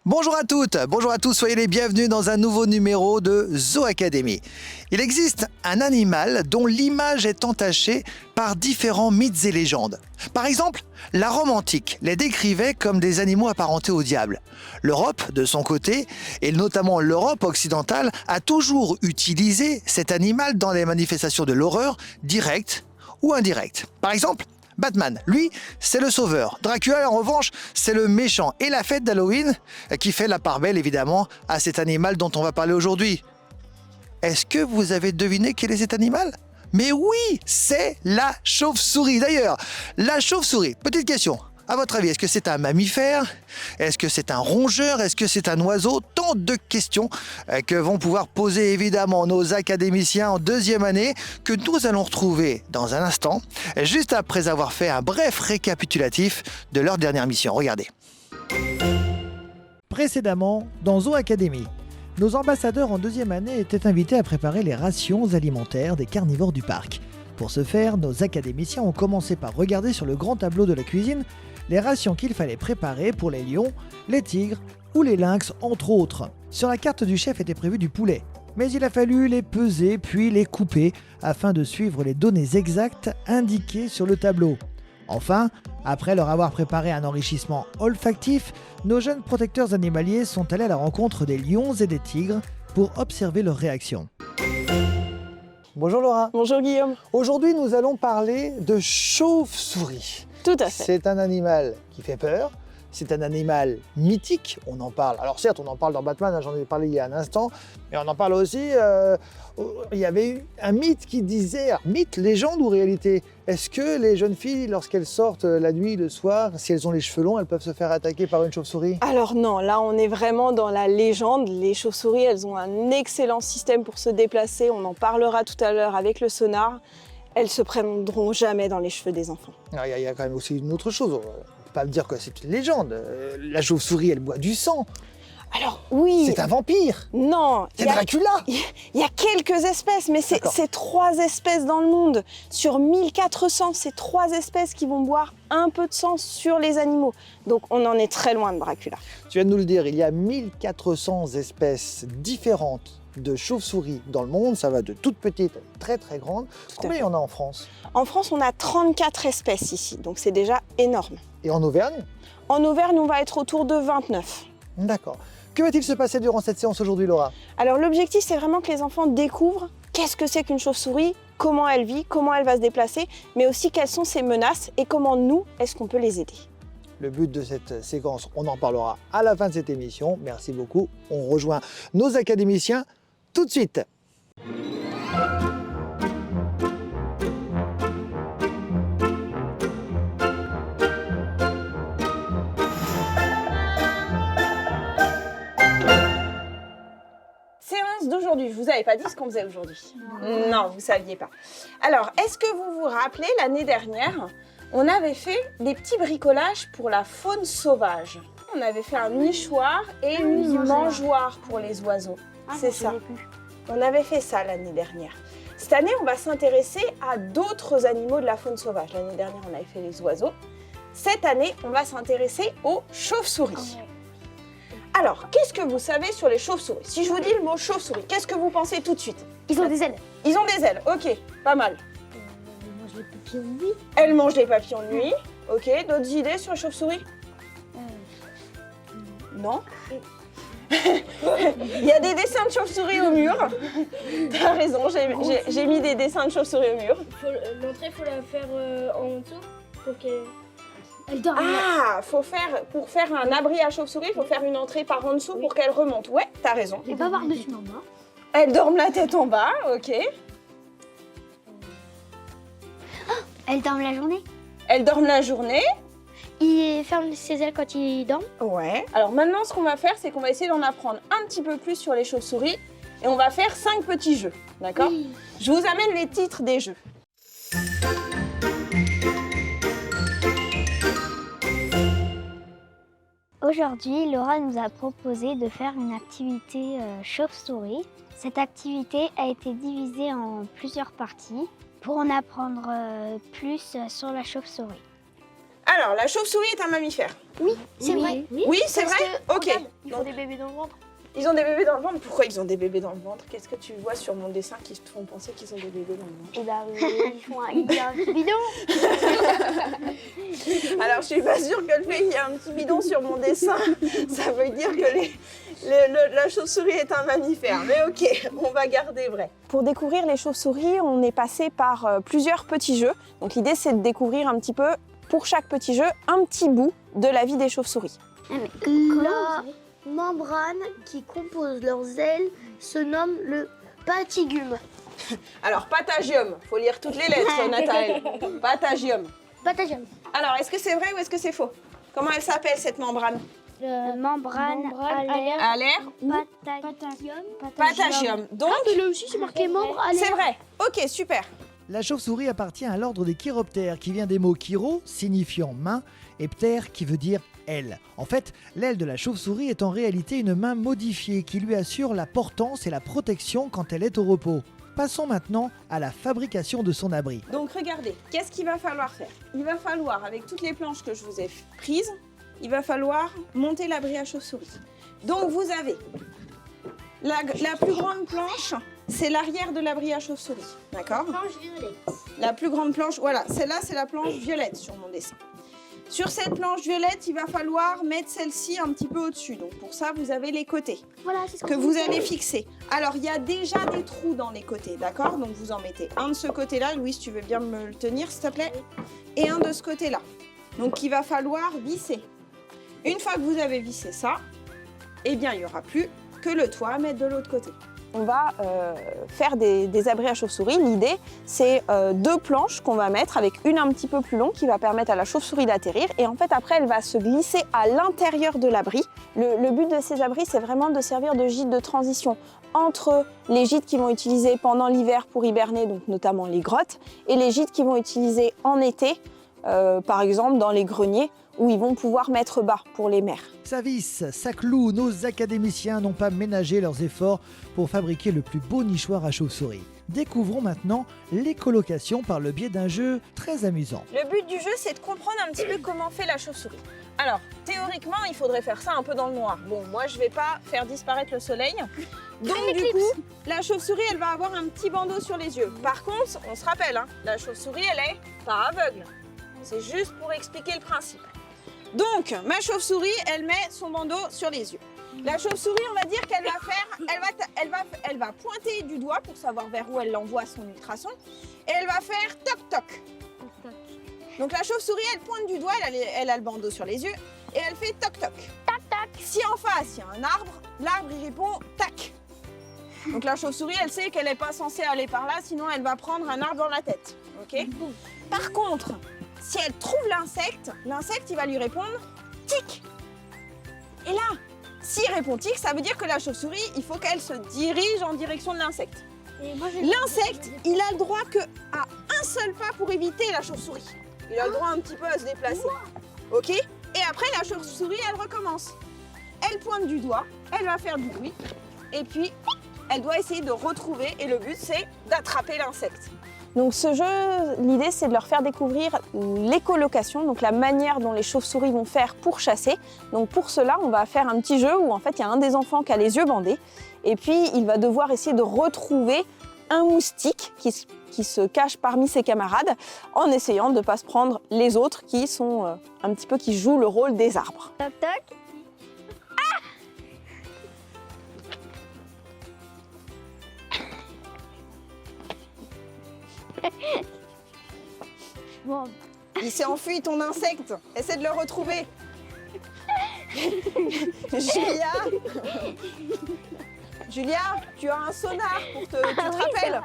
Bonjour à toutes, bonjour à tous, soyez les bienvenus dans un nouveau numéro de Zoo Academy. Il existe un animal dont l'image est entachée par différents mythes et légendes. Par exemple, la Rome antique les décrivait comme des animaux apparentés au diable. L'Europe, de son côté, et notamment l'Europe occidentale, a toujours utilisé cet animal dans les manifestations de l'horreur, directe ou indirecte. Par exemple, Batman, lui, c'est le sauveur. Dracula, en revanche, c'est le méchant. Et la fête d'Halloween, qui fait la part belle, évidemment, à cet animal dont on va parler aujourd'hui. Est-ce que vous avez deviné quel est cet animal ? Mais oui, c'est la chauve-souris. D'ailleurs, la chauve-souris, petite question. À votre avis, est-ce que c'est un mammifère ? Est-ce que c'est un rongeur ? Est-ce que c'est un oiseau ? Tant de questions que vont pouvoir poser évidemment nos académiciens en deuxième année, que nous allons retrouver dans un instant, juste après avoir fait un bref récapitulatif de leur dernière mission. Regardez. Précédemment, dans Zoo Academy, nos ambassadeurs en deuxième année étaient invités à préparer les rations alimentaires des carnivores du parc. Pour ce faire, nos académiciens ont commencé par regarder sur le grand tableau de la cuisine les rations qu'il fallait préparer pour les lions, les tigres ou les lynx, entre autres. Sur la carte du chef était prévu du poulet, mais il a fallu les peser puis les couper afin de suivre les données exactes indiquées sur le tableau. Enfin, après leur avoir préparé un enrichissement olfactif, nos jeunes protecteurs animaliers sont allés à la rencontre des lions et des tigres pour observer leurs réactions. Bonjour Laura. Bonjour Guillaume. Aujourd'hui, nous allons parler de chauve-souris. Tout à fait. C'est un animal qui fait peur, c'est un animal mythique, on en parle. Alors certes, on en parle dans Batman, j'en ai parlé il y a un instant, mais on en parle aussi, il y avait eu un mythe qui disait, mythe, légende ou réalité, est-ce que les jeunes filles, lorsqu'elles sortent la nuit, le soir, si elles ont les cheveux longs, elles peuvent se faire attaquer par une chauve-souris ? Alors non, là on est vraiment dans la légende. Les chauves-souris, elles ont un excellent système pour se déplacer, on en parlera tout à l'heure avec le sonar. Elles se prendront jamais dans les cheveux des enfants. Il y a quand même aussi une autre chose, on ne peut pas me dire que c'est une légende. La chauve-souris, elle boit du sang. Alors oui. C'est un vampire. Non. C'est Dracula. Il y a quelques espèces, mais c'est 3 espèces dans le monde. Sur 1400, c'est 3 espèces qui vont boire un peu de sang sur les animaux. Donc on en est très loin de Dracula. Tu viens de nous le dire, il y a 1400 espèces différentes de chauves-souris dans le monde. Ça va de toutes petites à très très grandes. Combien il y en a en France ? En France, on a 34 espèces ici, donc c'est déjà énorme. Et en Auvergne ? En Auvergne, on va être autour de 29. D'accord. Que va-t-il se passer durant cette séance aujourd'hui, Laura ? Alors l'objectif, c'est vraiment que les enfants découvrent qu'est-ce que c'est qu'une chauve-souris, comment elle vit, comment elle va se déplacer, mais aussi quelles sont ses menaces et comment nous, est-ce qu'on peut les aider. Le but de cette séquence, on en parlera à la fin de cette émission. Merci beaucoup. On rejoint nos académiciens tout de suite. Séance d'aujourd'hui, je vous avais pas dit ce qu'on faisait aujourd'hui. Non, vous saviez pas. Alors, est-ce que vous vous rappelez, l'année dernière, on avait fait des petits bricolages pour la faune sauvage. On avait fait un nichoir et une mangeoire pour les oiseaux. C'est ça. On avait fait ça l'année dernière. Cette année, on va s'intéresser à d'autres animaux de la faune sauvage. L'année dernière, on avait fait les oiseaux. Cette année, on va s'intéresser aux chauves-souris. Alors, qu'est-ce que vous savez sur les chauves-souris ? Si je vous dis le mot chauve-souris, qu'est-ce que vous pensez tout de suite ? Ils ont des ailes. Ils ont des ailes, ok, pas mal. Ils mangent les papillons de nuit. Elles mangent les papillons de nuit, ok. D'autres idées sur les chauves-souris ? Non. Il y a des dessins de chauves-souris au mur. T'as raison, j'ai mis des dessins de chauves-souris au mur. L'entrée, il faut la faire en dessous pour qu'elle dorme. Ah, pour faire un abri à chauve-souris, il faut faire une entrée par en dessous pour qu'elle remonte. Ouais, t'as raison. Et pas par-dessus en bas. Elles dorment la tête en bas, ok. Elles dorment la journée. Elles dorment la journée. Ils ferment ses ailes quand ils dorment. Ouais. Alors maintenant, ce qu'on va faire, c'est qu'on va essayer d'en apprendre un petit peu plus sur les chauves-souris et on va faire 5 petits jeux, d'accord ? Oui. Je vous amène les titres des jeux. Aujourd'hui, Laura nous a proposé de faire une activité chauve-souris. Cette activité a été divisée en plusieurs parties pour en apprendre plus sur la chauve-souris. Alors, la chauve-souris est un mammifère. Oui, c'est vrai. Oui, c'est Parce vrai. que, Ok. regarde, ils Donc, font des bébés dans le ventre. ils ont des bébés dans le ventre. Pourquoi ils ont des bébés dans le ventre? Qu'est-ce que tu vois sur mon dessin qui te font penser qu'ils ont des bébés dans le ventre? Et bah, il y a un petit bidon. Alors, je suis pas sûre que le fait qu'il y ait un petit bidon sur mon dessin, ça veut dire que la chauve-souris est un mammifère. Mais ok, on va garder vrai. Pour découvrir les chauves-souris, on est passé par plusieurs petits jeux. Donc l'idée, c'est de découvrir un petit peu, pour chaque petit jeu, un petit bout de la vie des chauves-souris. La membrane qui compose leurs ailes se nomme le patigume. Alors, patagium, faut lire toutes les lettres, Nathalie. Patagium. Patigume. Alors, est-ce que c'est vrai ou est-ce que c'est faux? Comment elle s'appelle, cette membrane? Membrane alaire. Alaire Patagium. Patagium. Donc, là aussi, c'est marqué membre alaire. c'est vrai. Ok, super. La chauve-souris appartient à l'ordre des chiroptères qui vient des mots chiro, signifiant main, et ptère qui veut dire aile. En fait, l'aile de la chauve-souris est en réalité une main modifiée qui lui assure la portance et la protection quand elle est au repos. Passons maintenant à la fabrication de son abri. Donc regardez, qu'est-ce qu'il va falloir faire? Il va falloir, avec toutes les planches que je vous ai prises, il va falloir monter l'abri à chauve-souris. Donc vous avez la plus grande planche, c'est l'arrière de l'abri à chauve-souris, d'accord? Planche violette. La plus grande planche, voilà, celle-là c'est la planche violette sur mon dessin. Sur cette planche violette, il va falloir mettre celle-ci un petit peu au-dessus. Donc pour ça, vous avez les côtés Voilà, c'est ce que vous allez fixer. Alors, il y a déjà des trous dans les côtés, d'accord? Donc, vous en mettez un de ce côté-là. Louise, tu veux bien me le tenir, s'il te plaît? Et un de ce côté-là. Donc, il va falloir visser. Une fois que vous avez vissé ça, eh bien, il n'y aura plus que le toit à mettre de l'autre côté. On va faire des abris à chauve-souris. L'idée, c'est deux planches qu'on va mettre avec une un petit peu plus longue qui va permettre à la chauve-souris d'atterrir. Et en fait, après, elle va se glisser à l'intérieur de l'abri. Le but de ces abris, c'est vraiment de servir de gîte de transition entre les gîtes qu'ils vont utiliser pendant l'hiver pour hiberner, donc notamment les grottes, et les gîtes qu'ils vont utiliser en été, par exemple dans les greniers, où ils vont pouvoir mettre bas pour les mères. Ça visse, ça cloue, nos académiciens n'ont pas ménagé leurs efforts pour fabriquer le plus beau nichoir à chauve-souris. Découvrons maintenant l'écolocation par le biais d'un jeu très amusant. Le but du jeu, c'est de comprendre un petit peu comment fait la chauve-souris. Alors, théoriquement, il faudrait faire ça un peu dans le noir. Bon, moi, je vais pas faire disparaître le soleil. Donc, du coup, la chauve-souris, elle va avoir un petit bandeau sur les yeux. Par contre, on se rappelle, hein, la chauve-souris, elle est pas aveugle. C'est juste pour expliquer le principe. Donc, ma chauve-souris, elle met son bandeau sur les yeux. La chauve-souris, on va dire qu'elle va faire, elle va pointer du doigt pour savoir vers où elle envoie son ultrason, et elle va faire toc-toc. Donc la chauve-souris, elle pointe du doigt, elle a le bandeau sur les yeux, et elle fait toc-toc. Tac-tac. Si en face, il y a un arbre, l'arbre, il répond tac. Donc la chauve-souris, elle sait qu'elle n'est pas censée aller par là, sinon elle va prendre un arbre dans la tête. Ok? Par contre, si elle trouve l'insecte, il va lui répondre tic. Et là, s'il répond tic, ça veut dire que la chauve-souris, il faut qu'elle se dirige en direction de l'insecte. L'insecte, il a le droit qu'à un seul pas pour éviter la chauve-souris. Il a le droit un petit peu à se déplacer. Ok? Et après, la chauve-souris, elle recommence. Elle pointe du doigt, elle va faire du bruit, et puis elle doit essayer de retrouver, et le but, c'est d'attraper l'insecte. Donc ce jeu, l'idée c'est de leur faire découvrir l'écolocation, donc la manière dont les chauves-souris vont faire pour chasser. Donc pour cela, on va faire un petit jeu où en fait il y a un des enfants qui a les yeux bandés et puis il va devoir essayer de retrouver un moustique qui se cache parmi ses camarades en essayant de ne pas se prendre les autres qui sont un petit peu qui jouent le rôle des arbres. Toc toc. Bon. Il s'est enfui ton insecte, essaie de le retrouver. Julia, tu as un sonar pour tu te rappelles?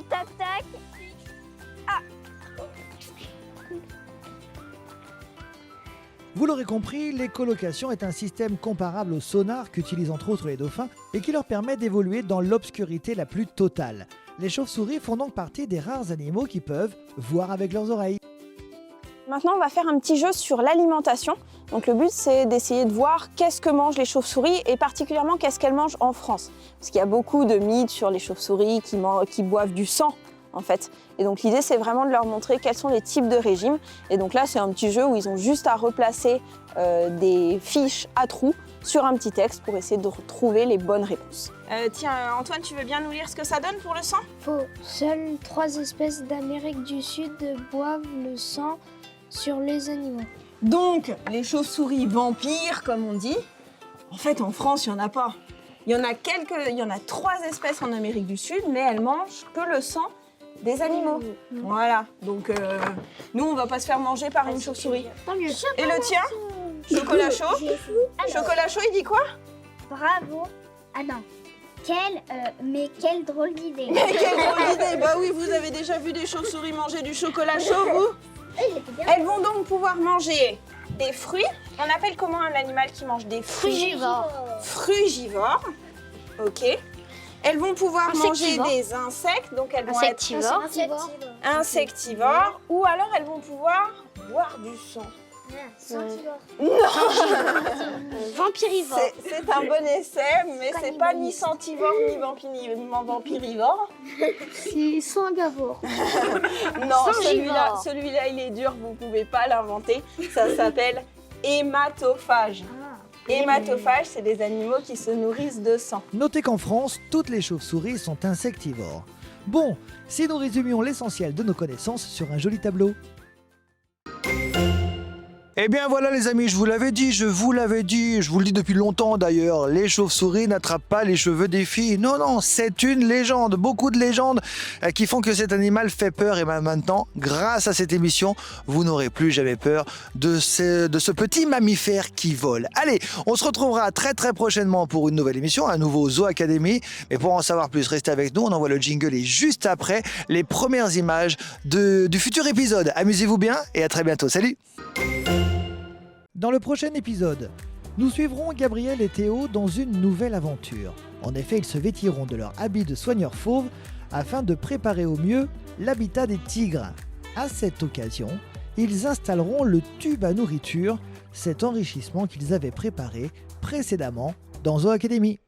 Tac tac. Vous l'aurez compris, l'écolocation est un système comparable au sonar qu'utilisent entre autres les dauphins et qui leur permet d'évoluer dans l'obscurité la plus totale. Les chauves-souris font donc partie des rares animaux qui peuvent voir avec leurs oreilles. Maintenant, on va faire un petit jeu sur l'alimentation. Donc le but, c'est d'essayer de voir qu'est-ce que mangent les chauves-souris et particulièrement qu'est-ce qu'elles mangent en France. Parce qu'il y a beaucoup de mythes sur les chauves-souris qui boivent du sang en fait. Et donc l'idée, c'est vraiment de leur montrer quels sont les types de régimes. Et donc là, c'est un petit jeu où ils ont juste à replacer des fiches à trous sur un petit texte pour essayer de trouver les bonnes réponses. Tiens, Antoine, tu veux bien nous lire ce que ça donne pour le sang? Faux. Seules 3 espèces d'Amérique du Sud boivent le sang sur les animaux. Donc, les chauves-souris vampires, comme on dit, en fait, en France, il n'y en a pas. Il y en a 3 espèces en Amérique du Sud, mais elles mangent que le sang des animaux. Voilà. Donc, nous, on va pas se faire manger par une chauve-souris. Et le tien? Chocolat chaud? Chocolat chaud, il dit quoi? Bravo. Ah non. Mais quelle drôle d'idée. Mais quelle drôle d'idée! Bah oui, vous avez déjà vu des chauves-souris manger du chocolat chaud, vous? Elles vont donc pouvoir manger des fruits. On appelle comment un animal qui mange des fruits? Frugivore. Ok. Elles vont pouvoir manger des insectes, donc elles vont être insectivores. Ou alors elles vont pouvoir boire du sang. Vampirivore. C'est un bon essai, mais c'est pas ni sentivore ni vampirivore. C'est sangavore. Non, celui-là, il est dur, vous pouvez pas l'inventer. Ça s'appelle hématophage. Hématophage, c'est des animaux qui se nourrissent de sang. Notez qu'en France, toutes les chauves-souris sont insectivores. Bon, si nous résumions l'essentiel de nos connaissances sur un joli tableau. Eh bien voilà les amis, je vous l'avais dit, je vous le dis depuis longtemps d'ailleurs, les chauves-souris n'attrapent pas les cheveux des filles. Non, c'est une légende, beaucoup de légendes qui font que cet animal fait peur. Et maintenant, grâce à cette émission, vous n'aurez plus jamais peur de ce petit mammifère qui vole. Allez, on se retrouvera très prochainement pour une nouvelle émission, un nouveau Zoo Academy. Mais pour en savoir plus, restez avec nous, on envoie le jingle et juste après, les premières images du futur épisode. Amusez-vous bien et à très bientôt, salut! Dans le prochain épisode, nous suivrons Gabriel et Théo dans une nouvelle aventure. En effet, ils se vêtiront de leur habit de soigneurs fauves afin de préparer au mieux l'habitat des tigres. À cette occasion, ils installeront le tube à nourriture, cet enrichissement qu'ils avaient préparé précédemment dans Zoo Academy.